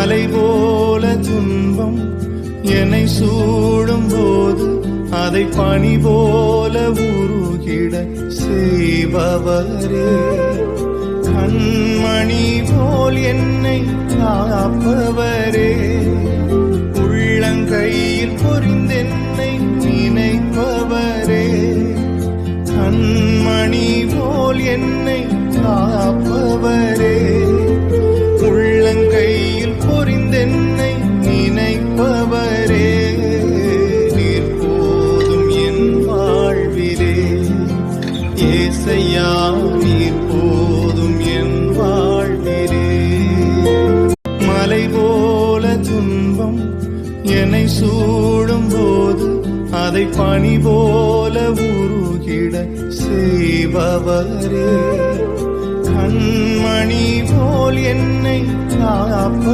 மலை போல துன்பம் என்னை சூடும் போது அதை பனி போல உருகிட செய்பவரே, கண்மணி போல் என்னை காப்பவரே, உள்ளங்கையில் பொறிந்தென்னை நினைப்பவரே, கண்மணி போல் என்னை காப்பவரே, உள்ளங்கையில் பொறிந்தென்னை நினைப்பவரே, நீர் போதும் என் வாழ்விலே, ஏசையா நீர் போதும் என் வாழ்விலே. மலை போல துன்பம் என்னை சூடும் போது அதை பனி போல உருகிட செய்பவரே, கண்மணி போல் என்னை காப்ப